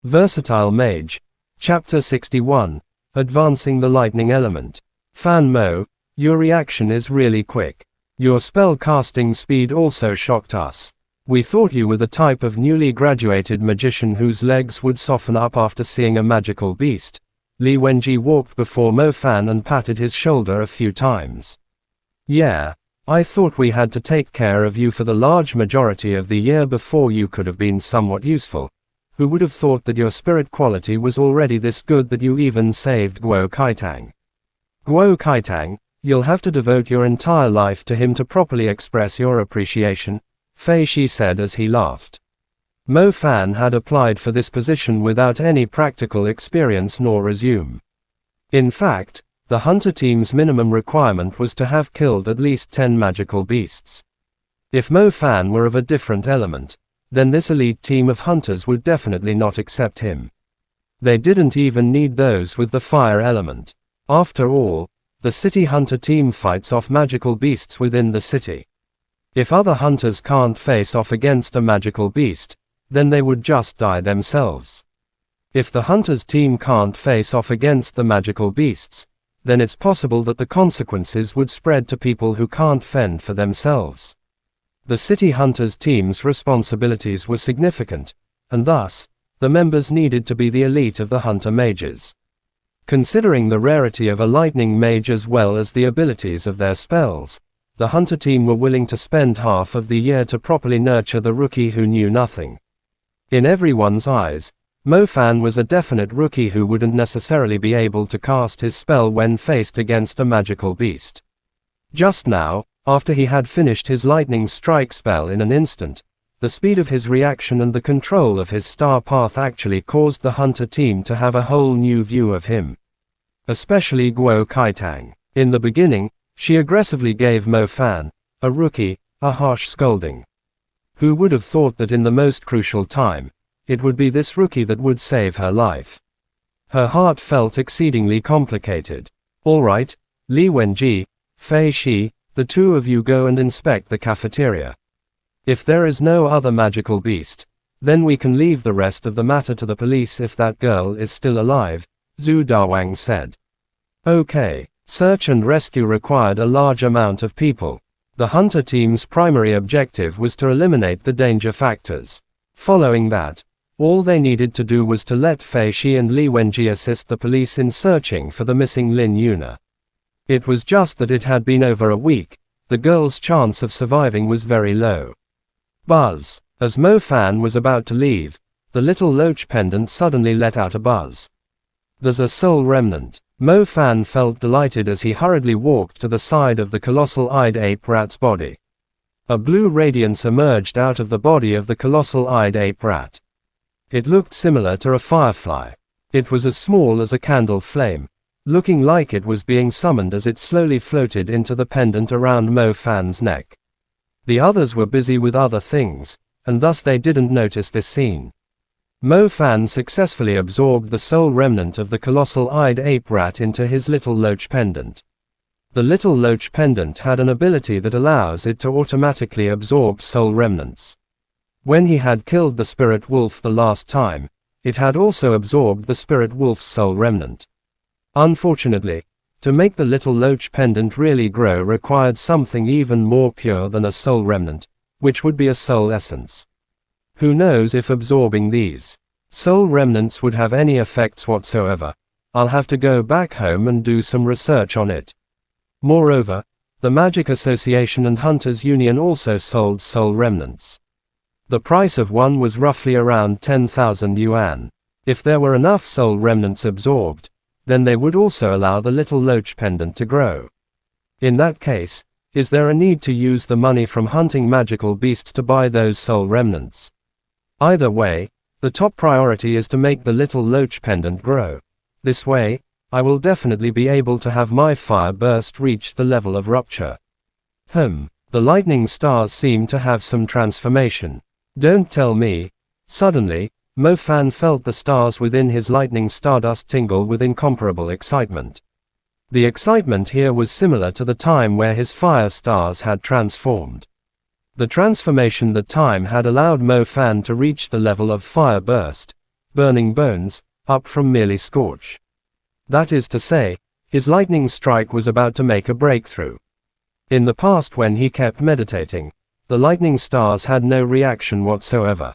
Versatile Mage. Chapter 61. Advancing the Lightning Element. Fan Mo, your reaction is really quick. Your spell casting speed also shocked us. We thought you were the type of newly graduated magician whose legs would soften up after seeing a magical beast. Li Wenji walked before Mo Fan and patted his shoulder a few times. Yeah, I thought we had to take care of you for the large majority of the year before you could have been somewhat useful. Who would have thought that your spirit quality was already this good that you even saved Guo Kaitang? Guo Kaitang, you'll have to devote your entire life to him to properly express your appreciation, Fei Shi said as he laughed. Mo Fan had applied for this position without any practical experience nor resume. In fact, the hunter team's minimum requirement was to have killed at least 10 magical beasts. If Mo Fan were of a different element, then this elite team of hunters would definitely not accept him. They didn't even need those with the fire element. After all, the city hunter team fights off magical beasts within the city. If other hunters can't face off against a magical beast, then they would just die themselves. If the hunters team can't face off against the magical beasts, then it's possible that the consequences would spread to people who can't fend for themselves. The city hunters team's responsibilities were significant, and thus, the members needed to be the elite of the hunter mages. Considering the rarity of a lightning mage as well as the abilities of their spells, the hunter team were willing to spend half of the year to properly nurture the rookie who knew nothing. In everyone's eyes, Mo Fan was a definite rookie who wouldn't necessarily be able to cast his spell when faced against a magical beast. Just now, after he had finished his lightning strike spell in an instant, the speed of his reaction and the control of his star path actually caused the hunter team to have a whole new view of him. Especially Guo Kaitang. In the beginning, she aggressively gave Mo Fan, a rookie, a harsh scolding. Who would have thought that in the most crucial time, it would be this rookie that would save her life? Her heart felt exceedingly complicated. Alright, Li Wenji, Fei Shi, the two of you go and inspect the cafeteria. If there is no other magical beast, then we can leave the rest of the matter to the police if that girl is still alive, Zhu Dawang said. Okay, search and rescue required a large amount of people. The hunter team's primary objective was to eliminate the danger factors. Following that, all they needed to do was to let Fei Shi and Li Wenji assist the police in searching for the missing Lin Yuna. It was just that it had been over a week, the girl's chance of surviving was very low. Buzz. As Mo Fan was about to leave, the little loach pendant suddenly let out a buzz. There's a soul remnant. Mo Fan felt delighted as he hurriedly walked to the side of the colossal-eyed ape rat's body. A blue radiance emerged out of the body of the colossal-eyed ape rat. It looked similar to a firefly. It was as small as a candle flame, looking like it was being summoned as it slowly floated into the pendant around Mo Fan's neck. The others were busy with other things, and thus they didn't notice this scene. Mo Fan successfully absorbed the soul remnant of the colossal-eyed ape rat into his little loach pendant. The little loach pendant had an ability that allows it to automatically absorb soul remnants. When he had killed the spirit wolf the last time, it had also absorbed the spirit wolf's soul remnant. Unfortunately, to make the little loach pendant really grow required something even more pure than a soul remnant, which would be a soul essence. Who knows if absorbing these soul remnants would have any effects whatsoever. I'll have to go back home and do some research on it. Moreover, the Magic Association and Hunters Union also sold soul remnants. The price of one was roughly around 10,000 yuan. If there were enough soul remnants absorbed, then they would also allow the little loach pendant to grow. In that case, is there a need to use the money from hunting magical beasts to buy those soul remnants? Either way, the top priority is to make the little loach pendant grow. This way, I will definitely be able to have my fire burst reach the level of rupture. The lightning stars seem to have some transformation. Don't tell me. Suddenly, Mo Fan felt the stars within his lightning stardust tingle with incomparable excitement. The excitement here was similar to the time where his fire stars had transformed. The transformation that time had allowed Mo Fan to reach the level of fire burst, burning bones, up from merely scorch. That is to say, his lightning strike was about to make a breakthrough. In the past, when he kept meditating, the lightning stars had no reaction whatsoever.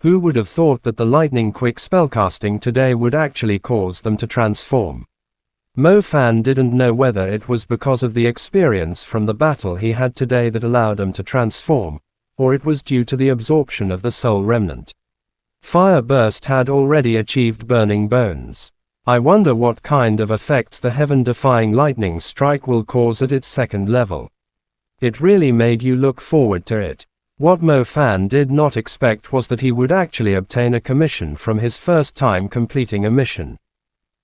Who would have thought that the lightning-quick spellcasting today would actually cause them to transform? Mo Fan didn't know whether it was because of the experience from the battle he had today that allowed them to transform, or it was due to the absorption of the soul remnant. Fire Burst had already achieved burning bones. I wonder what kind of effects the heaven-defying lightning strike will cause at its second level. It really made you look forward to it. What Mo Fan did not expect was that he would actually obtain a commission from his first time completing a mission.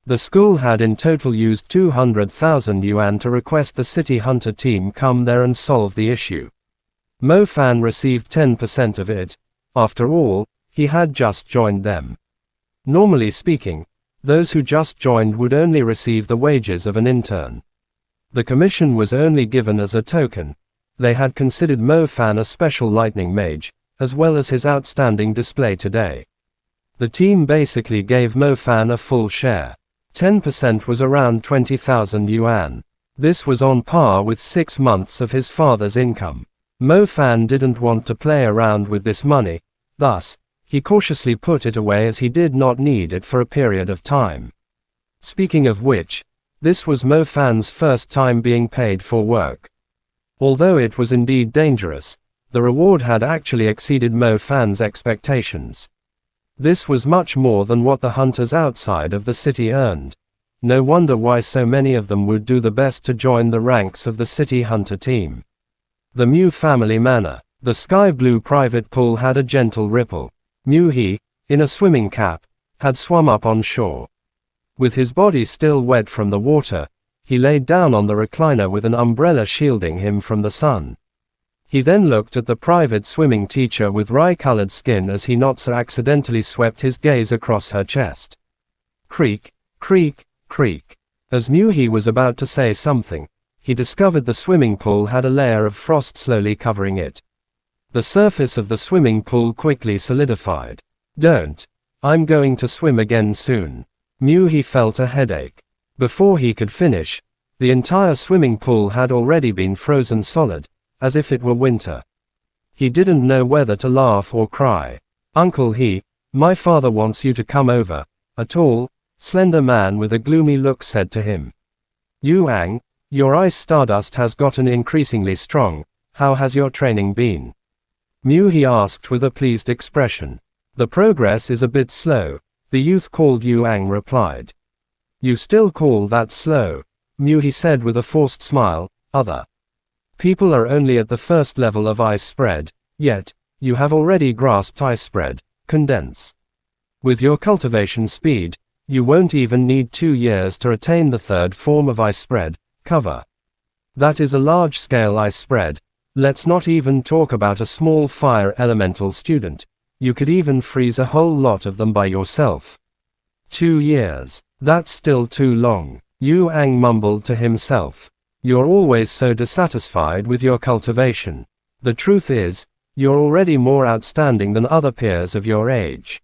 The school had in total used 200,000 yuan to request the City Hunter team come there and solve the issue. Mo Fan received 10% of it. After all, he had just joined them. Normally speaking, those who just joined would only receive the wages of an intern. The commission was only given as a token. They had considered Mo Fan a special lightning mage, as well as his outstanding display today. The team basically gave Mo Fan a full share. 10% was around 20,000 yuan. This was on par with 6 months of his father's income. Mo Fan didn't want to play around with this money, thus, he cautiously put it away as he did not need it for a period of time. Speaking of which, this was Mo Fan's first time being paid for work. Although it was indeed dangerous, the reward had actually exceeded Mo Fan's expectations. This was much more than what the hunters outside of the city earned. No wonder why so many of them would do the best to join the ranks of the City Hunter team. The Mew family manor. The sky blue private pool had a gentle ripple. Mew He, in a swimming cap, had swum up on shore. With his body still wet from the water, he laid down on the recliner with an umbrella shielding him from the sun. He then looked at the private swimming teacher with rye-colored skin as he not so accidentally swept his gaze across her chest. Creak, creak, creak. As Mew He was about to say something, he discovered the swimming pool had a layer of frost slowly covering it. The surface of the swimming pool quickly solidified. Don't. I'm going to swim again soon. Mew He felt a headache. Before he could finish, the entire swimming pool had already been frozen solid, as if it were winter. He didn't know whether to laugh or cry. Uncle He, my father wants you to come over, a tall, slender man with a gloomy look said to him. Yuang, your ice stardust has gotten increasingly strong, how has your training been? Mew He asked with a pleased expression. The progress is a bit slow, the youth called Yuang replied. You still call that slow? Mew He said with a forced smile. Other people are only at the first level of ice spread, yet, you have already grasped ice spread, condense. With your cultivation speed, you won't even need 2 years to attain the third form of ice spread, cover. That is a large-scale ice spread. Let's not even talk about a small fire elemental student. You could even freeze a whole lot of them by yourself. 2 years. That's still too long. Yuang mumbled to himself. You're always so dissatisfied with your cultivation. The truth is, you're already more outstanding than other peers of your age.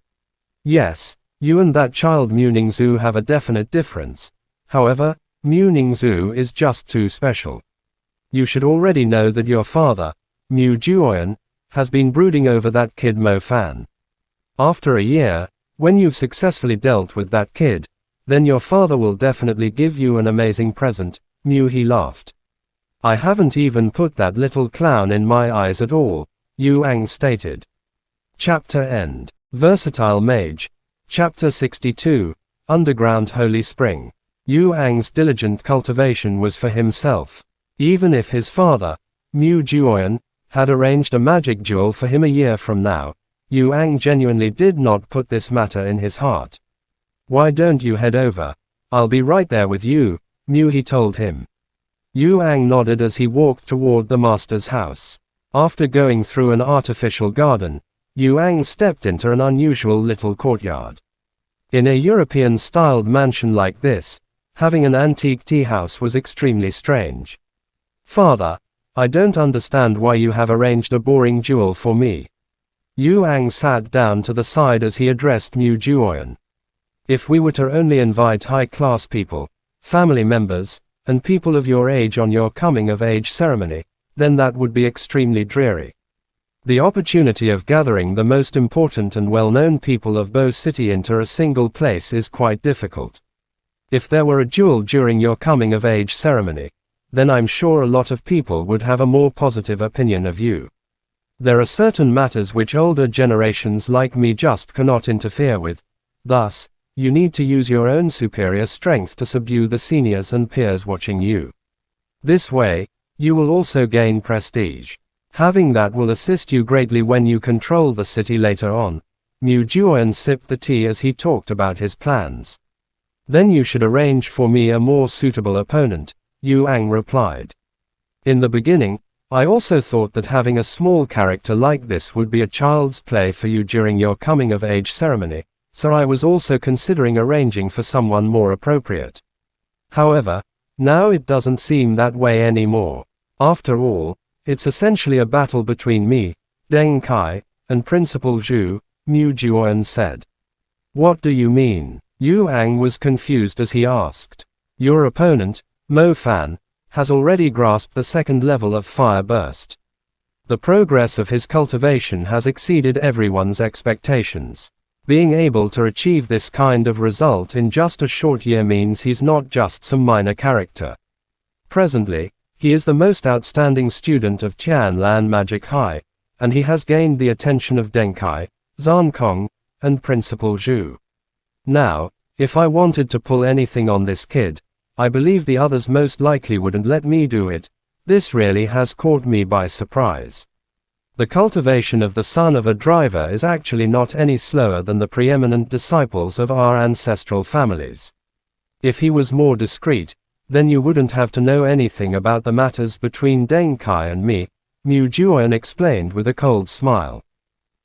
Yes, you and that child Mu Ningzu have a definite difference. However, Mu Ningzu is just too special. You should already know that your father, Mu Juoyan, has been brooding over that kid Mo Fan. After a year, when you've successfully dealt with that kid, then your father will definitely give you an amazing present. Mew He laughed. I haven't even put that little clown in my eyes at all, Yuang stated. Chapter End. Versatile Mage. Chapter 62. Underground Holy Spring. Yuang's diligent cultivation was for himself. Even if his father, Mu Juoyan, had arranged a magic duel for him a year from now, Yuang genuinely did not put this matter in his heart. Why don't you head over? I'll be right there with you, Mew He told him. Yuang nodded as he walked toward the master's house. After going through an artificial garden, Yuang stepped into an unusual little courtyard. In a European-styled mansion like this, having an antique tea house was extremely strange. Father, I don't understand why you have arranged a boring duel for me. Yu Ang sat down to the side as he addressed Mu Juoyan. If we were to only invite high-class people, family members, and people of your age on your coming-of-age ceremony, then that would be extremely dreary. The opportunity of gathering the most important and well-known people of Bo City into a single place is quite difficult. If there were a duel during your coming-of-age ceremony, then I'm sure a lot of people would have a more positive opinion of you. There are certain matters which older generations like me just cannot interfere with. Thus, you need to use your own superior strength to subdue the seniors and peers watching you. This way, you will also gain prestige. Having that will assist you greatly when you control the city later on. Mu Juoyan sipped the tea as he talked about his plans. Then you should arrange for me a more suitable opponent, Yu Ang replied. In the beginning, I also thought that having a small character like this would be a child's play for you during your coming-of-age ceremony, so I was also considering arranging for someone more appropriate. However, now it doesn't seem that way anymore. After all, it's essentially a battle between me, Deng Kai, and Principal Zhu, Mu Juoyan said. What do you mean? Yu Ang was confused as he asked. Your opponent, Mo Fan, has already grasped the second level of Fire Burst. The progress of his cultivation has exceeded everyone's expectations. Being able to achieve this kind of result in just a short year means he's not just some minor character. Presently, he is the most outstanding student of Tianlan Magic High, and he has gained the attention of Deng Kai, Zhan Kong, and Principal Zhu. Now, if I wanted to pull anything on this kid, I believe the others most likely wouldn't let me do it. This really has caught me by surprise. The cultivation of the son of a driver is actually not any slower than the preeminent disciples of our ancestral families. If he was more discreet, then you wouldn't have to know anything about the matters between Deng Kai and me, Mu Juoyan explained with a cold smile.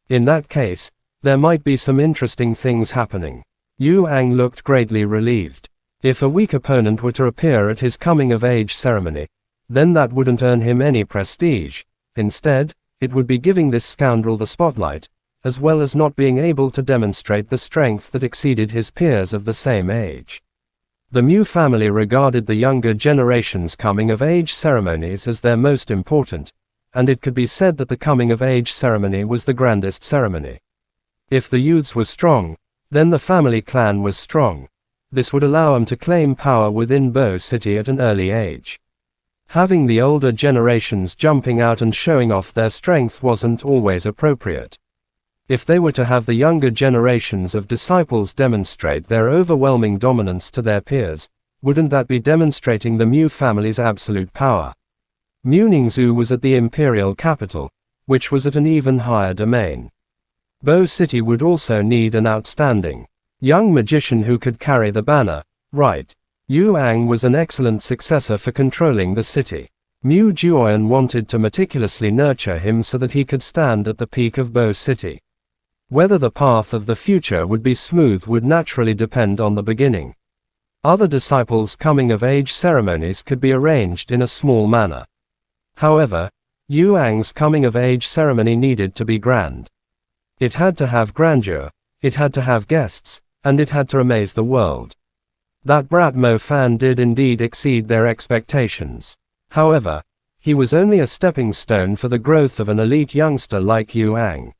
In that case, there might be some interesting things happening. Yu Ang looked greatly relieved. If a weak opponent were to appear at his coming-of-age ceremony, then that wouldn't earn him any prestige. Instead, it would be giving this scoundrel the spotlight, as well as not being able to demonstrate the strength that exceeded his peers of the same age. The Mu family regarded the younger generation's coming-of-age ceremonies as their most important, and it could be said that the coming-of-age ceremony was the grandest ceremony. If the youths were strong, then the family clan was strong. This would allow them to claim power within Bo City at an early age. Having the older generations jumping out and showing off their strength wasn't always appropriate. If they were to have the younger generations of disciples demonstrate their overwhelming dominance to their peers, wouldn't that be demonstrating the Mu family's absolute power? Mu Ningzhu was at the imperial capital, which was at an even higher domain. Bo City would also need an outstanding young magician who could carry the banner, right? Yu Ang was an excellent successor for controlling the city. Mu Juoyan wanted to meticulously nurture him so that he could stand at the peak of Bo City. Whether the path of the future would be smooth would naturally depend on the beginning. Other disciples' coming-of-age ceremonies could be arranged in a small manner. However, Yu Ang's coming-of-age ceremony needed to be grand. It had to have grandeur, it had to have guests, and it had to amaze the world. That brat Mo Fan did indeed exceed their expectations. However, he was only a stepping stone for the growth of an elite youngster like Yu Ang.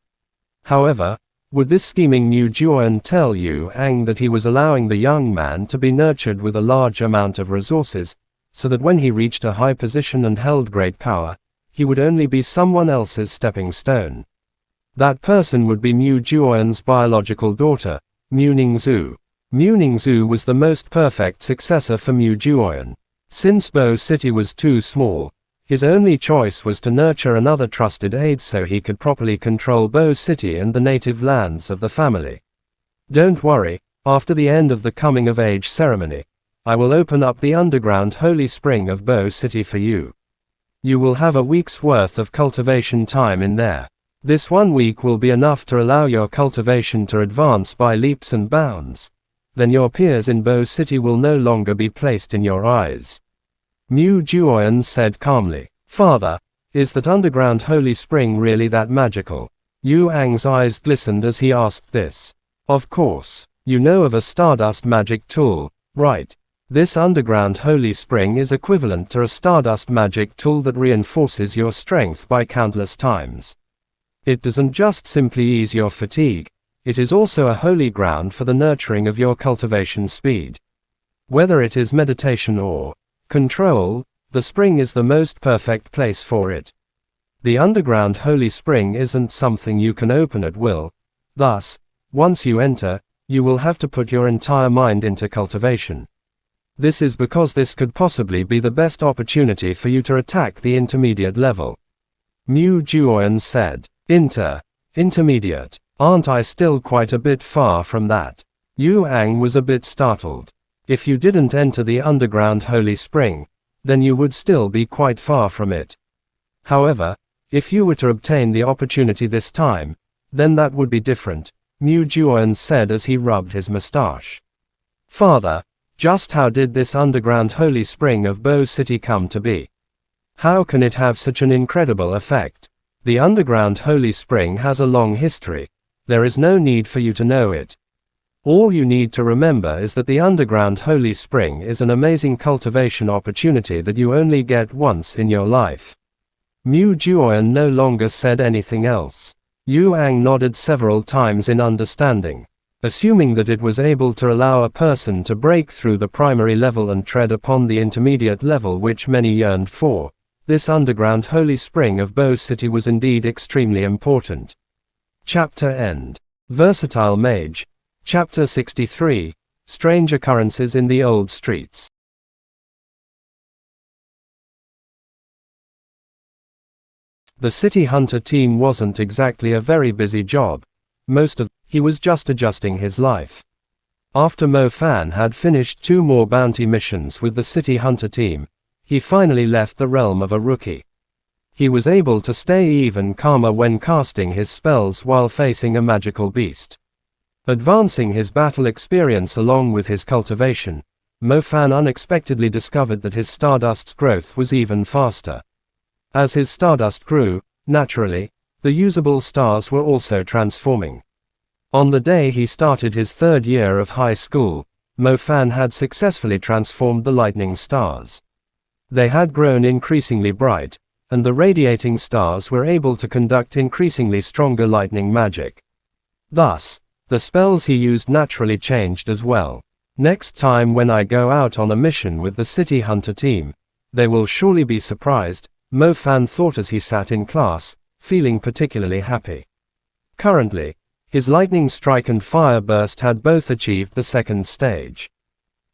However, would this scheming Mu Juoyan tell Yu Ang that he was allowing the young man to be nurtured with a large amount of resources, so that when he reached a high position and held great power, he would only be someone else's stepping stone? That person would be Mu Juoyan's biological daughter, Mu Ningzhu. Mu Ningzhu was the most perfect successor for Mu Juoyan. Since Bo City was too small, his only choice was to nurture another trusted aide so he could properly control Bo City and the native lands of the family. Don't worry, after the end of the coming-of-age ceremony, I will open up the underground holy spring of Bo City for you. You will have a week's worth of cultivation time in there. This 1 week will be enough to allow your cultivation to advance by leaps and bounds. Then your peers in Bo City will no longer be placed in your eyes. Mu Juoyan said calmly. Father, is that underground holy spring really that magical? Yu Ang's eyes glistened as he asked this. Of course. You know of a Stardust magic tool, right? This underground holy spring is equivalent to a Stardust magic tool that reinforces your strength by countless times. It doesn't just simply ease your fatigue, it is also a holy ground for the nurturing of your cultivation speed. Whether it is meditation or control, the spring is the most perfect place for it. The underground holy spring isn't something you can open at will, thus, once you enter, you will have to put your entire mind into cultivation. This is because this could possibly be the best opportunity for you to attack the intermediate level. Mu Juoyan said. Intermediate. Aren't I still quite a bit far from that? Yu Ang was a bit startled. If you didn't enter the underground holy spring, then you would still be quite far from it. However, if you were to obtain the opportunity this time, then that would be different, Mu Juoyan said as he rubbed his mustache. Father, just how did this underground holy spring of Bo City come to be? How can it have such an incredible effect? The underground holy spring has a long history. There is no need for you to know it. All you need to remember is that the underground holy spring is an amazing cultivation opportunity that you only get once in your life. Mu Juoyan no longer said anything else. Yu Ang nodded several times in understanding. Assuming that it was able to allow a person to break through the primary level and tread upon the intermediate level which many yearned for, this underground holy spring of Bo City was indeed extremely important. Chapter End. Versatile Mage. Chapter 63. Strange Occurrences in the Old Streets. The City Hunter team wasn't exactly a very busy job. He was just adjusting his life. After Mo Fan had finished 2 more bounty missions with the City Hunter team, he finally left the realm of a rookie. He was able to stay even calmer when casting his spells while facing a magical beast. Advancing his battle experience along with his cultivation, Mo Fan unexpectedly discovered that his Stardust's growth was even faster. As his Stardust grew, naturally, the usable stars were also transforming. On the day he started his 3rd year of high school, Mo Fan had successfully transformed the lightning stars. They had grown increasingly bright, and the radiating stars were able to conduct increasingly stronger lightning magic. Thus, the spells he used naturally changed as well. Next time when I go out on a mission with the City Hunter team, they will surely be surprised, Mo Fan thought as he sat in class, feeling particularly happy. Currently, his lightning strike and fire burst had both achieved the 2nd stage.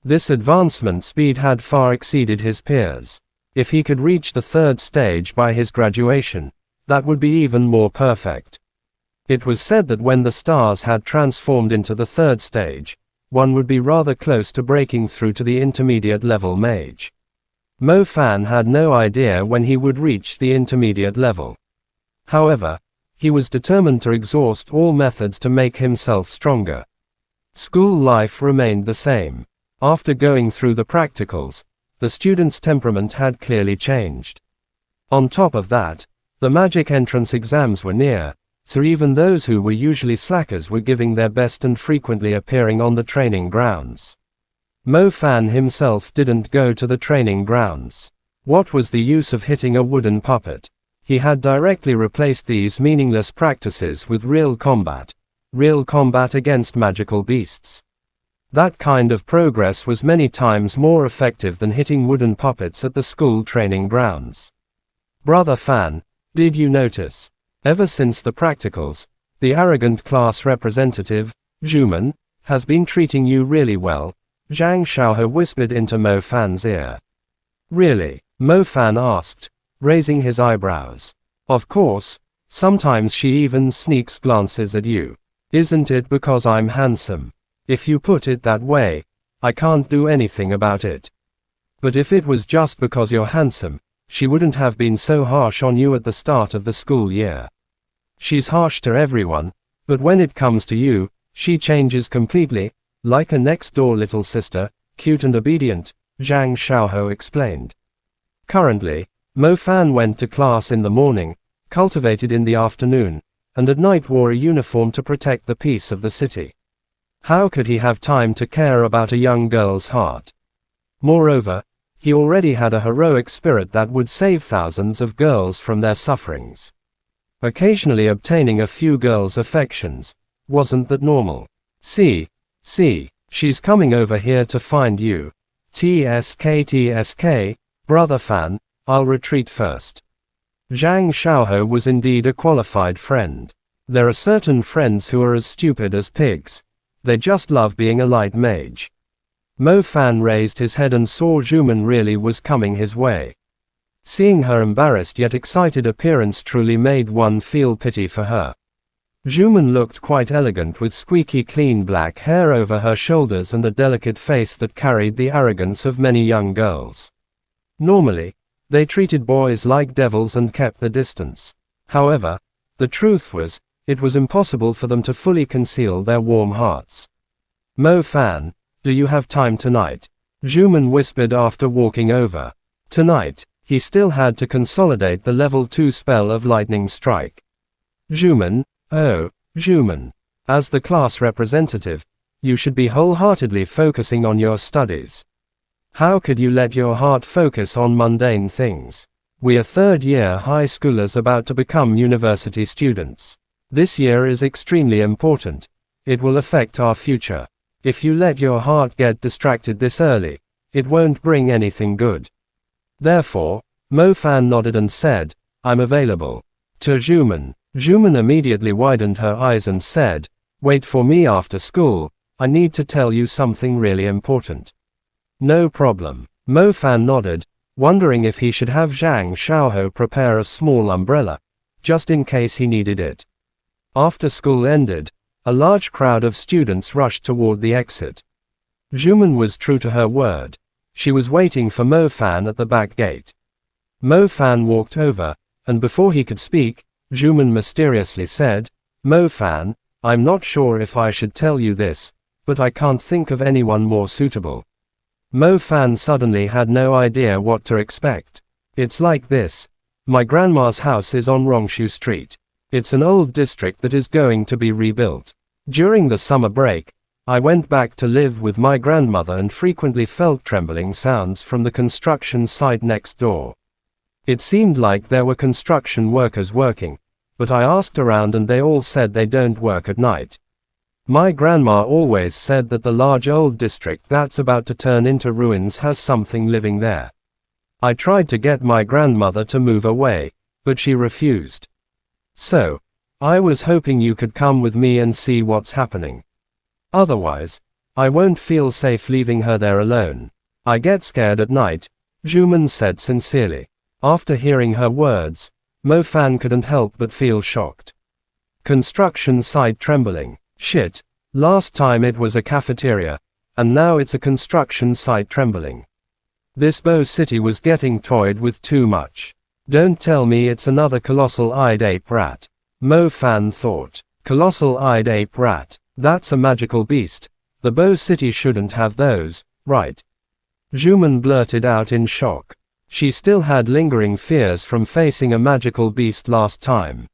This advancement speed had far exceeded his peers. If he could reach the 3rd stage by his graduation, that would be even more perfect. It was said that when the stars had transformed into the 3rd stage, one would be rather close to breaking through to the intermediate level mage. Mo Fan had no idea when he would reach the intermediate level. However, he was determined to exhaust all methods to make himself stronger. School life remained the same. After going through the practicals, the student's temperament had clearly changed. On top of that, the magic entrance exams were near, so even those who were usually slackers were giving their best and frequently appearing on the training grounds. Mo Fan himself didn't go to the training grounds. What was the use of hitting a wooden puppet? He had directly replaced these meaningless practices with real combat against magical beasts. That kind of progress was many times more effective than hitting wooden puppets at the school training grounds. Brother Fan, did you notice? Ever since the practicals, the arrogant class representative, Juman, has been treating you really well, Zhang Xiaohe whispered into Mo Fan's ear. Really? Mo Fan asked, raising his eyebrows. Of course, sometimes she even sneaks glances at you. Isn't it because I'm handsome? If you put it that way, I can't do anything about it. But if it was just because you're handsome, she wouldn't have been so harsh on you at the start of the school year. She's harsh to everyone, but when it comes to you, she changes completely, like a next-door little sister, cute and obedient, Zhang Xiaohe explained. Currently, Mo Fan went to class in the morning, cultivated in the afternoon, and at night wore a uniform to protect the peace of the city. How could he have time to care about a young girl's heart? Moreover, he already had a heroic spirit that would save thousands of girls from their sufferings. Occasionally obtaining a few girls' affections, wasn't that normal? See, she's coming over here to find you. TSK, brother Fan, I'll retreat first. Zhang Xiaohe was indeed a qualified friend. There are certain friends who are as stupid as pigs. They just love being a light mage. Mo Fan raised his head and saw Zhuman really was coming his way. Seeing her embarrassed yet excited appearance truly made one feel pity for her. Zhuman looked quite elegant with squeaky clean black hair over her shoulders and a delicate face that carried the arrogance of many young girls. Normally, they treated boys like devils and kept the distance. However, the truth was, it was impossible for them to fully conceal their warm hearts. Mo Fan, do you have time tonight? Zhuman whispered after walking over. Tonight, he still had to consolidate the level 2 spell of Lightning Strike. Zhuman, oh, Zhuman. As the class representative, you should be wholeheartedly focusing on your studies. How could you let your heart focus on mundane things? We are third-year high schoolers about to become university students. This year is extremely important. It will affect our future. If you let your heart get distracted this early, it won't bring anything good. Therefore, Mo Fan nodded and said, I'm available. To Zhuman. Zhuman immediately widened her eyes and said, wait for me after school, I need to tell you something really important. No problem. Mo Fan nodded, wondering if he should have Zhang Xiaohe prepare a small umbrella, just in case he needed it. After school ended, a large crowd of students rushed toward the exit. Zhuman was true to her word. She was waiting for Mo Fan at the back gate. Mo Fan walked over, and before he could speak, Zhuman mysteriously said, Mo Fan, I'm not sure if I should tell you this, but I can't think of anyone more suitable. Mo Fan suddenly had no idea what to expect. It's like this. My grandma's house is on Rongshu Street. It's an old district that is going to be rebuilt. During the summer break, I went back to live with my grandmother and frequently felt trembling sounds from the construction site next door. It seemed like there were construction workers working, but I asked around and they all said they don't work at night. My grandma always said that the large old district that's about to turn into ruins has something living there. I tried to get my grandmother to move away, but she refused. So, I was hoping you could come with me and see what's happening. Otherwise, I won't feel safe leaving her there alone. I get scared at night, Zhuman said sincerely. After hearing her words, Mo Fan couldn't help but feel shocked. Construction site trembling. Shit, last time it was a cafeteria, and now it's a construction site trembling. This Bo City was getting toyed with too much. Don't tell me it's another colossal-eyed ape rat. Mo Fan thought. Colossal-eyed ape rat. That's a magical beast. The Bo City shouldn't have those, right? Zhuman blurted out in shock. She still had lingering fears from facing a magical beast last time.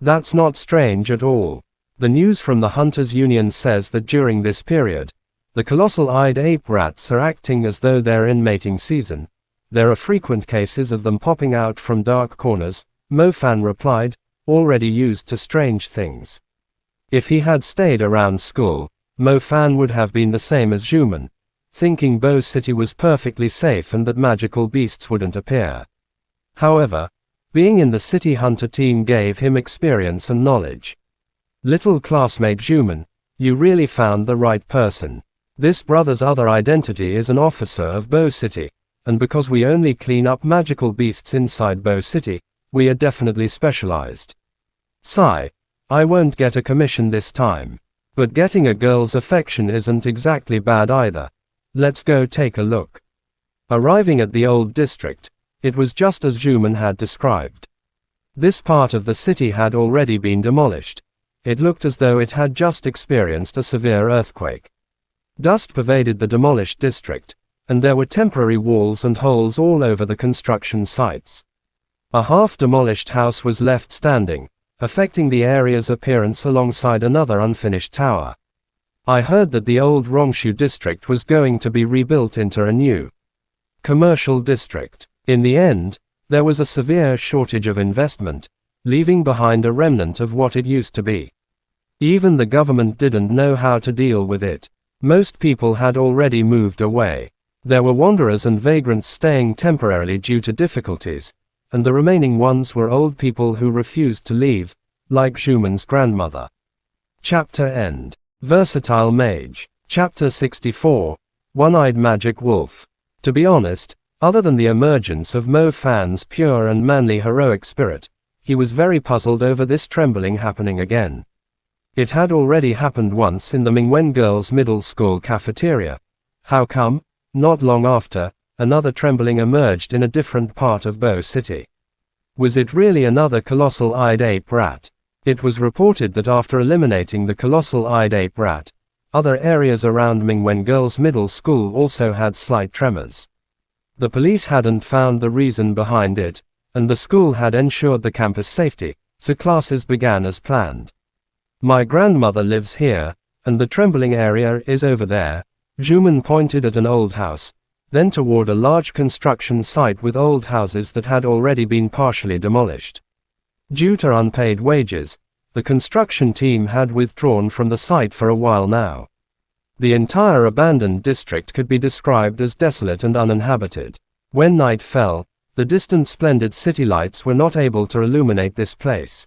That's not strange at all. The news from the Hunters Union says that during this period, the colossal-eyed ape rats are acting as though they're in mating season. There are frequent cases of them popping out from dark corners, Mo Fan replied, already used to strange things. If he had stayed around school, Mo Fan would have been the same as Zhuman, thinking Bo City was perfectly safe and that magical beasts wouldn't appear. However, being in the city hunter team gave him experience and knowledge. Little classmate Zhuman, you really found the right person. This brother's other identity is an officer of Bo City, and because we only clean up magical beasts inside Bo City, we are definitely specialized. Sigh. I won't get a commission this time. But getting a girl's affection isn't exactly bad either. Let's go take a look. Arriving at the old district, it was just as Zhuman had described. This part of the city had already been demolished. It looked as though it had just experienced a severe earthquake. Dust pervaded the demolished district, and there were temporary walls and holes all over the construction sites. A half-demolished house was left standing, affecting the area's appearance alongside another unfinished tower. I heard that the old Rongshu district was going to be rebuilt into a new commercial district. In the end, there was a severe shortage of investment, leaving behind a remnant of what it used to be. Even the government didn't know how to deal with it. Most people had already moved away. There were wanderers and vagrants staying temporarily due to difficulties, and the remaining ones were old people who refused to leave, like Zhuman's grandmother. Chapter End. Versatile Mage. Chapter 64. One-Eyed Magic Wolf. To be honest, other than the emergence of Mo Fan's pure and manly heroic spirit, he was very puzzled over this trembling happening again. It had already happened once in the Mingwen Girls' Middle School cafeteria. How come? Not long after, another trembling emerged in a different part of Bo City. Was it really another colossal-eyed ape rat? It was reported that after eliminating the colossal-eyed ape rat, other areas around Mingwen Girls' Middle School also had slight tremors. The police hadn't found the reason behind it, and the school had ensured the campus safety, so classes began as planned. My grandmother lives here, and the trembling area is over there. Zhuman pointed at an old house, then toward a large construction site with old houses that had already been partially demolished. Due to unpaid wages, the construction team had withdrawn from the site for a while now. The entire abandoned district could be described as desolate and uninhabited. When night fell, the distant splendid city lights were not able to illuminate this place.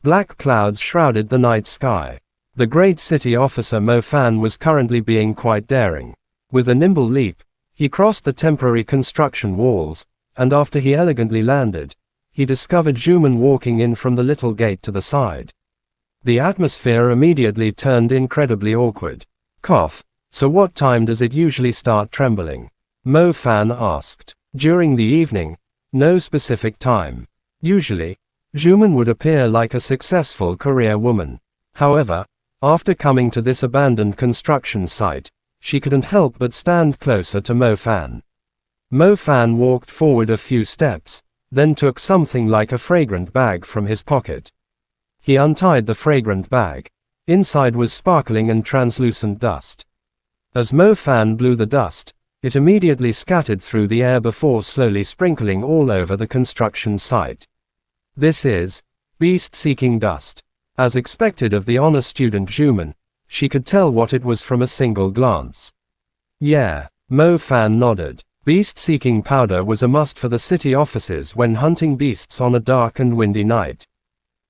Black clouds shrouded the night sky. The great city officer Mo Fan was currently being quite daring. With a nimble leap, he crossed the temporary construction walls, and after he elegantly landed, he discovered Zhuman walking in from the little gate to the side. The atmosphere immediately turned incredibly awkward. Cough. So what time does it usually start trembling? Mo Fan asked. During the evening. No specific time. Usually, Zhuman would appear like a successful career woman. However, after coming to this abandoned construction site, she couldn't help but stand closer to Mo Fan. Mo Fan walked forward a few steps, then took something like a fragrant bag from his pocket. He untied the fragrant bag. Inside was sparkling and translucent dust. As Mo Fan blew the dust, it immediately scattered through the air before slowly sprinkling all over the construction site. This is beast-seeking dust. As expected of the honor student Zhuman, she could tell what it was from a single glance. Yeah, Mo Fan nodded. Beast-seeking powder was a must for the city officers when hunting beasts on a dark and windy night.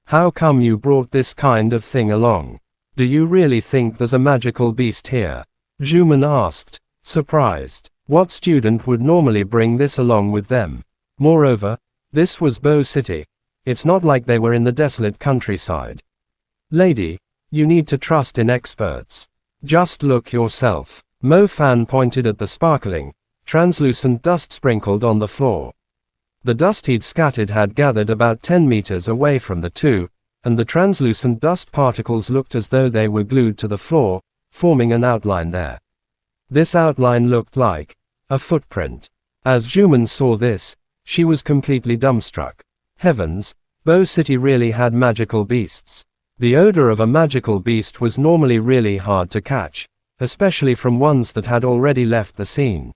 How come you brought this kind of thing along? Do you really think there's a magical beast here? Zhuman asked, surprised. What student would normally bring this along with them? Moreover, this was Bo City. It's not like they were in the desolate countryside. Lady, you need to trust in experts. Just look yourself. Mo Fan pointed at the sparkling, translucent dust sprinkled on the floor. The dust he'd scattered had gathered about 10 meters away from the two, and the translucent dust particles looked as though they were glued to the floor, forming an outline there. This outline looked like a footprint. As Zhuman saw this, she was completely dumbstruck. Heavens, Bo City really had magical beasts. The odor of a magical beast was normally really hard to catch, especially from ones that had already left the scene.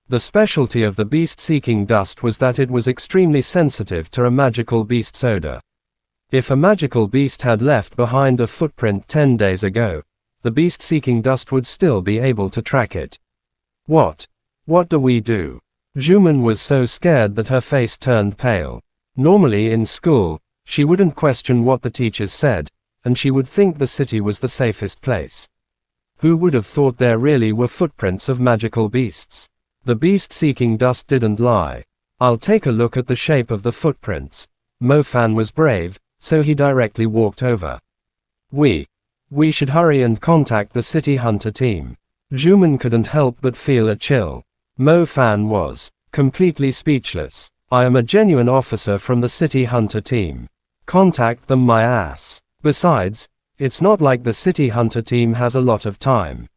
The specialty of the beast-seeking dust was that it was extremely sensitive to a magical beast's odor. If a magical beast had left behind a footprint 10 days ago, the beast-seeking dust would still be able to track it. What do we do? Zhuman was so scared that her face turned pale. Normally in school, she wouldn't question what the teachers said, and she would think the city was the safest place. Who would have thought there really were footprints of magical beasts? The beast-seeking dust didn't lie. I'll take a look at the shape of the footprints. Mo Fan was brave, so he directly walked over. We should hurry and contact the city hunter team. Zhuman couldn't help but feel a chill. Mo Fan was completely speechless. I am a genuine officer from the city hunter team. Contact them my ass. Besides, it's not like the city hunter team has a lot of time.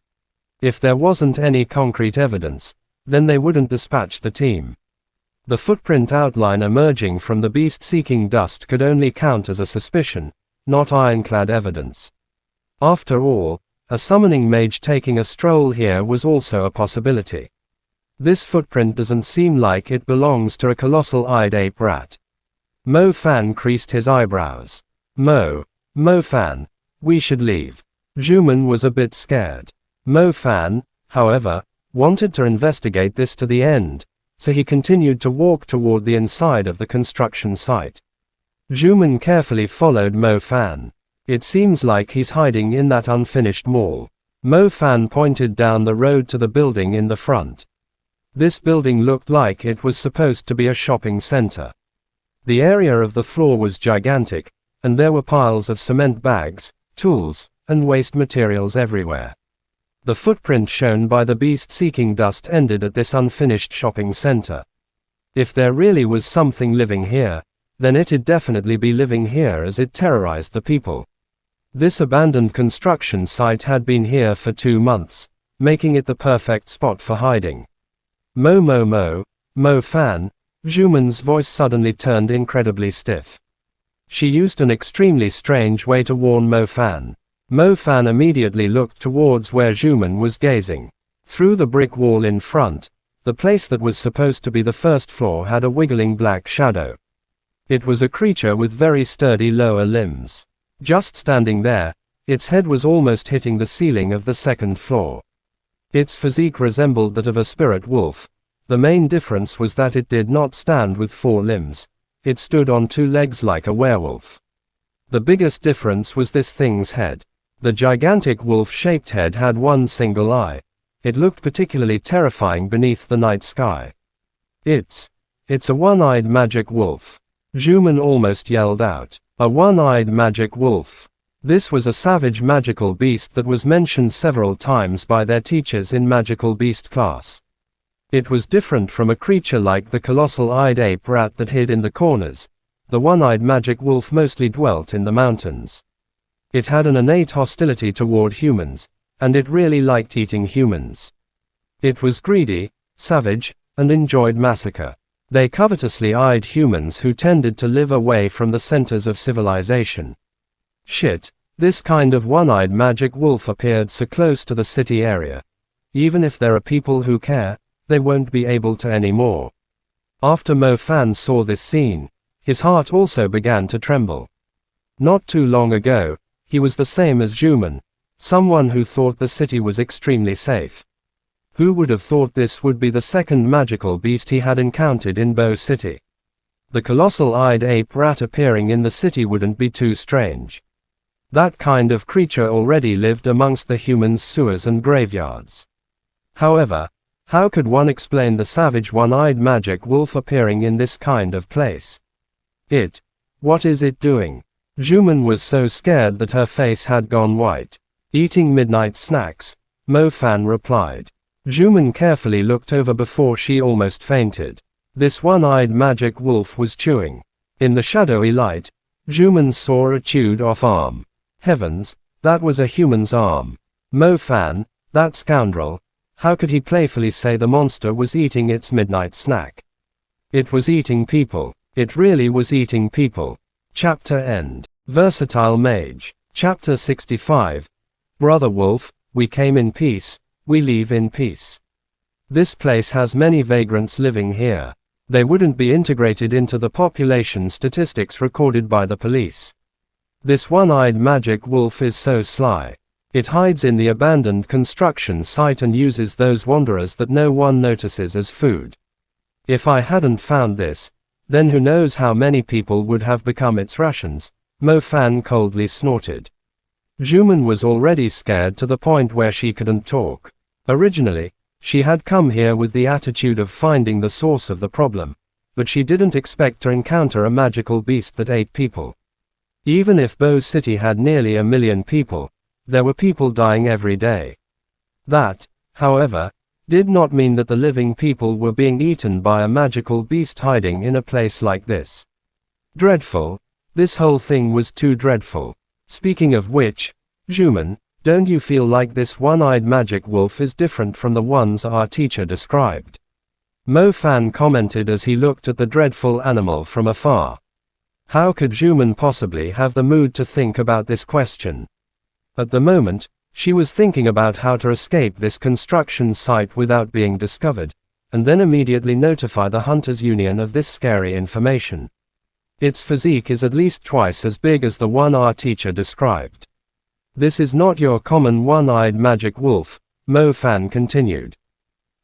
If there wasn't any concrete evidence, then they wouldn't dispatch the team. The footprint outline emerging from the beast-seeking dust could only count as a suspicion, not ironclad evidence. After all, a summoning mage taking a stroll here was also a possibility. This footprint doesn't seem like it belongs to a colossal-eyed ape rat. Mo Fan creased his eyebrows. Mo Fan, we should leave. Juman was a bit scared. Mo Fan, however, wanted to investigate this to the end, so he continued to walk toward the inside of the construction site. Juman carefully followed Mo Fan. It seems like he's hiding in that unfinished mall. Mo Fan pointed down the road to the building in the front. This building looked like it was supposed to be a shopping center. The area of the floor was gigantic, and there were piles of cement bags, tools, and waste materials everywhere. The footprint shown by the beast-seeking dust ended at this unfinished shopping center. If there really was something living here, then it'd definitely be living here as it terrorized the people. This abandoned construction site had been here for 2 months, making it the perfect spot for hiding. Mo Fan, Juman's voice suddenly turned incredibly stiff. She used an extremely strange way to warn Mo Fan. Mo Fan immediately looked towards where Juman was gazing. Through the brick wall in front, the place that was supposed to be the first floor had a wiggling black shadow. It was a creature with very sturdy lower limbs. Just standing there, its head was almost hitting the ceiling of the second floor. Its physique resembled that of a spirit wolf. The main difference was that it did not stand with 4 limbs. It stood on 2 legs like a werewolf. The biggest difference was this thing's head. The gigantic wolf-shaped head had 1 single eye. It looked particularly terrifying beneath the night sky. It's a one-eyed magic wolf. Juman almost yelled out. A one-eyed magic wolf. This was a savage magical beast that was mentioned several times by their teachers in magical beast class. It was different from a creature like the colossal-eyed ape rat that hid in the corners. The one-eyed magic wolf mostly dwelt in the mountains. It had an innate hostility toward humans, and it really liked eating humans. It was greedy, savage, and enjoyed massacre. They covetously eyed humans who tended to live away from the centers of civilization. Shit, this kind of one-eyed magic wolf appeared so close to the city area. Even if there are people who care, they won't be able to anymore. After Mo Fan saw this scene, his heart also began to tremble. Not too long ago, he was the same as Juman, someone who thought the city was extremely safe. Who would have thought this would be the second magical beast he had encountered in Bow City? The colossal-eyed ape rat appearing in the city wouldn't be too strange. That kind of creature already lived amongst the humans' sewers and graveyards. However, how could one explain the savage one-eyed magic wolf appearing in this kind of place? What is it doing? Juman was so scared that her face had gone white. Eating midnight snacks, Mo Fan replied. Juman carefully looked over before she almost fainted. This one-eyed magic wolf was chewing. In the shadowy light, Juman saw a chewed-off arm. Heavens, that was a human's arm. Mo Fan, that scoundrel, how could he playfully say the monster was eating its midnight snack? It was eating people. It really was eating people. Chapter end. Versatile Mage. Chapter 65. Brother Wolf, we came in peace, we leave in peace. This place has many vagrants living here. They wouldn't be integrated into the population statistics recorded by the police. This one-eyed magic wolf is so sly. It hides in the abandoned construction site and uses those wanderers that no one notices as food. If I hadn't found this, then who knows how many people would have become its rations, Mo Fan coldly snorted. Juman was already scared to the point where she couldn't talk. Originally, she had come here with the attitude of finding the source of the problem, but she didn't expect to encounter a magical beast that ate people. Even if Bow City had nearly 1 million people, there were people dying every day. That, however, did not mean that the living people were being eaten by a magical beast hiding in a place like this. Dreadful. This whole thing was too dreadful. Speaking of which, Juman, don't you feel like this one-eyed magic wolf is different from the ones our teacher described? Mo Fan commented as he looked at the dreadful animal from afar. How could Juman possibly have the mood to think about this question? At the moment, she was thinking about how to escape this construction site without being discovered, and then immediately notify the Hunters Union of this scary information. Its physique is at least twice as big as the one our teacher described. This is not your common one-eyed magic wolf, Mo Fan continued.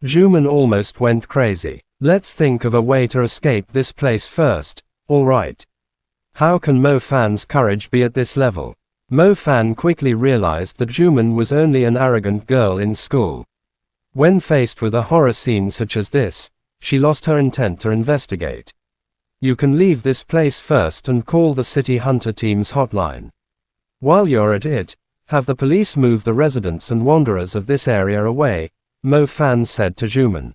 Juman almost went crazy. Let's think of a way to escape this place first, alright? How can Mo Fan's courage be at this level? Mo Fan quickly realized that Juman was only an arrogant girl in school. When faced with a horror scene such as this, she lost her intent to investigate. You can leave this place first and call the City Hunter Team's hotline. While you're at it, have the police move the residents and wanderers of this area away, Mo Fan said to Juman.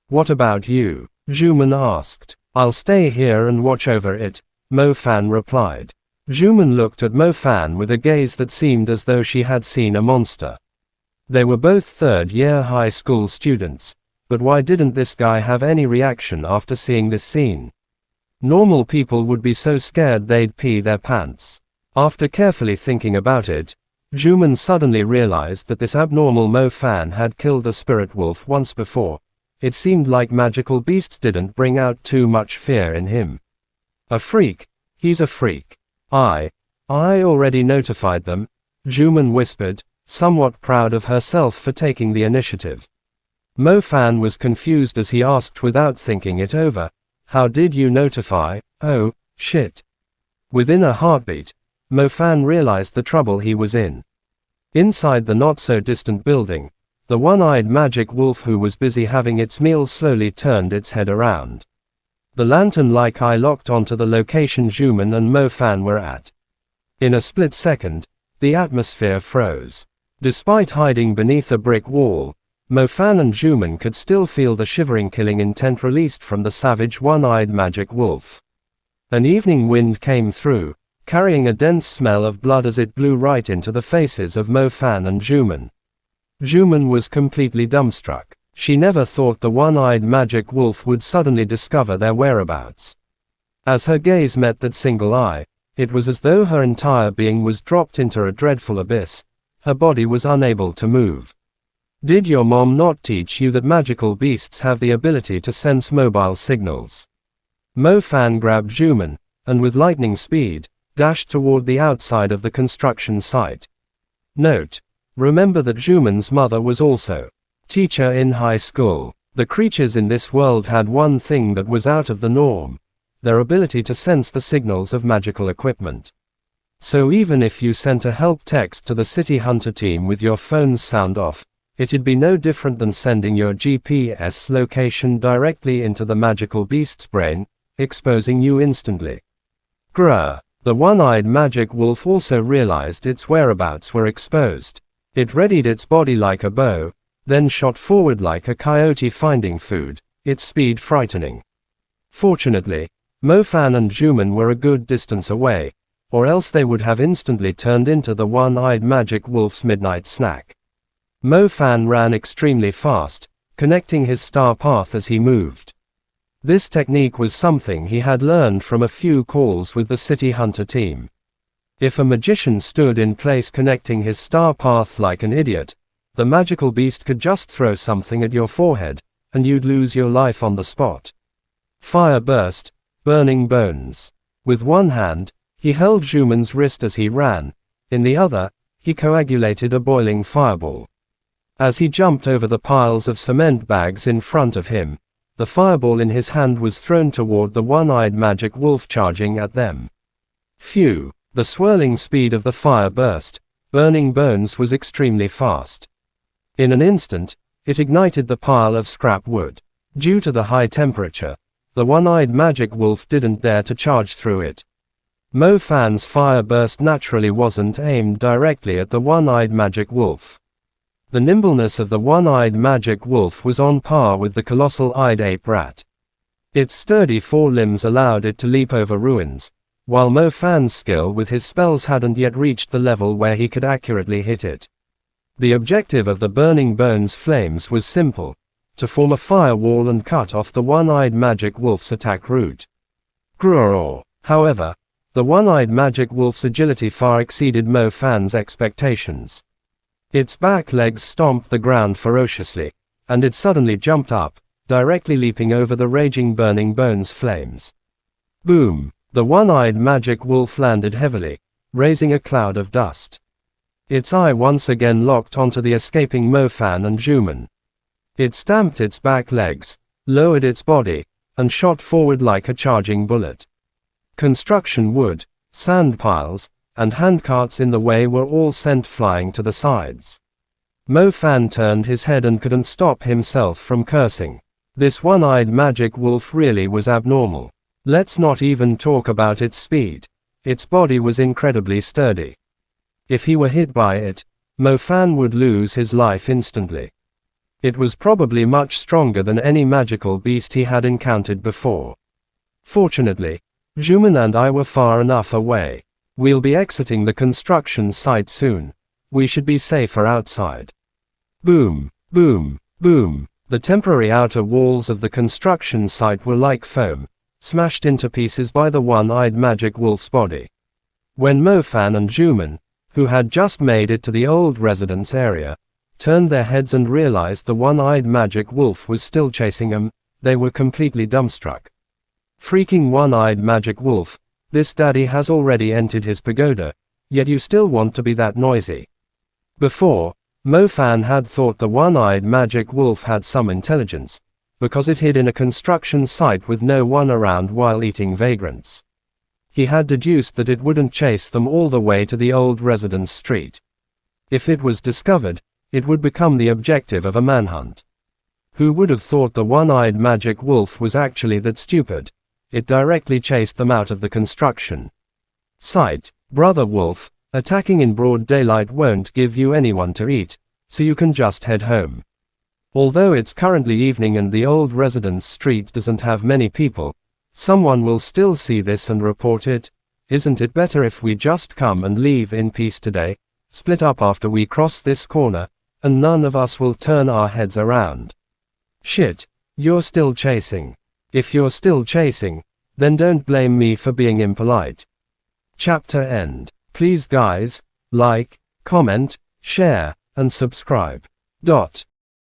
What about you? Juman asked. I'll stay here and watch over it, Mo Fan replied. Juman looked at Mo Fan with a gaze that seemed as though she had seen a monster. They were both third-year high school students, but why didn't this guy have any reaction after seeing this scene? Normal people would be so scared they'd pee their pants. After carefully thinking about it, Juman suddenly realized that this abnormal Mo Fan had killed a spirit wolf once before. It seemed like magical beasts didn't bring out too much fear in him. A freak? He's a freak. I already notified them, Juman whispered, somewhat proud of herself for taking the initiative. Mo Fan was confused as he asked without thinking it over, how did you notify? Oh, shit. Within a heartbeat, Mo Fan realized the trouble he was in. Inside the not-so-distant building, the one-eyed magic wolf who was busy having its meal slowly turned its head around. The lantern-like eye locked onto the location Juman and Mo Fan were at. In a split second, the atmosphere froze. Despite hiding beneath a brick wall, Mo Fan and Juman could still feel the shivering killing intent released from the savage one-eyed magic wolf. An evening wind came through, carrying a dense smell of blood as it blew right into the faces of Mo Fan and Juman. Juman was completely dumbstruck. She never thought the one-eyed magic wolf would suddenly discover their whereabouts. As her gaze met that single eye, it was as though her entire being was dropped into a dreadful abyss. Her body was unable to move. Did your mom not teach you that magical beasts have the ability to sense mobile signals? Mo Fan grabbed Juman, and with lightning speed, dashed toward the outside of the construction site. Note: remember that Juman's mother was also teacher in high school. The creatures in this world had one thing that was out of the norm: their ability to sense the signals of magical equipment. So even if you sent a help text to the City Hunter team with your phone's sound off, it'd be no different than sending your GPS location directly into the magical beast's brain, exposing you instantly. Grr. The one-eyed magic wolf also realized its whereabouts were exposed. It readied its body like a bow, then shot forward like a coyote finding food, its speed frightening. Fortunately, Mo Fan and Juman were a good distance away, or else they would have instantly turned into the one-eyed magic wolf's midnight snack. Mo Fan ran extremely fast, connecting his star path as he moved. This technique was something he had learned from a few calls with the City Hunter team. If a magician stood in place connecting his star path like an idiot, the magical beast could just throw something at your forehead, and you'd lose your life on the spot. Fire burst, burning bones. With one hand, he held Juman's wrist as he ran. In the other, he coagulated a boiling fireball. As he jumped over the piles of cement bags in front of him, the fireball in his hand was thrown toward the one-eyed magic wolf charging at them. Phew! The swirling speed of the fire burst, burning bones was extremely fast. In an instant, it ignited the pile of scrap wood. Due to the high temperature, the one-eyed magic wolf didn't dare to charge through it. Mo Fan's fire burst naturally wasn't aimed directly at the one-eyed magic wolf. The nimbleness of the one-eyed magic wolf was on par with the colossal-eyed ape rat. Its sturdy forelimbs allowed it to leap over ruins, while Mo Fan's skill with his spells hadn't yet reached the level where he could accurately hit it. The objective of the burning bones flames was simple: to form a firewall and cut off the one-eyed magic wolf's attack route. Grrrr. However, the one-eyed magic wolf's agility far exceeded Mo Fan's expectations. Its back legs stomped the ground ferociously, and it suddenly jumped up, directly leaping over the raging burning bones flames. Boom! The one-eyed magic wolf landed heavily, raising a cloud of dust. Its eye once again locked onto the escaping Mo Fan and Juman. It stamped its back legs, lowered its body, and shot forward like a charging bullet. Construction wood, sand piles, and handcarts in the way were all sent flying to the sides. Mo Fan turned his head and couldn't stop himself from cursing. This one-eyed magic wolf really was abnormal. Let's not even talk about its speed. Its body was incredibly sturdy. If he were hit by it, Mo Fan would lose his life instantly. It was probably much stronger than any magical beast he had encountered before. Fortunately, Juman and I were far enough away. We'll be exiting the construction site soon. We should be safer outside. Boom, boom, boom. The temporary outer walls of the construction site were like foam, smashed into pieces by the one-eyed magic wolf's body. When Mo Fan and Juman, who had just made it to the old residence area, turned their heads and realized the one-eyed magic wolf was still chasing them, they were completely dumbstruck. Freaking one-eyed magic wolf, this daddy has already entered his pagoda, yet you still want to be that noisy. Before, Mo Fan had thought the one-eyed magic wolf had some intelligence, because it hid in a construction site with no one around while eating vagrants. He had deduced that it wouldn't chase them all the way to the old residence street. If it was discovered, it would become the objective of a manhunt. Who would have thought the one-eyed magic wolf was actually that stupid? It directly chased them out of the construction site. Brother Wolf, attacking in broad daylight won't give you anyone to eat, so you can just head home. Although it's currently evening and the old residence street doesn't have many people, someone will still see this and report it. Isn't it better if we just come and leave in peace today, split up after we cross this corner, and none of us will turn our heads around? Shit, you're still chasing. If you're still chasing, then don't blame me for being impolite. Chapter end. Please guys, like, comment, share, and subscribe.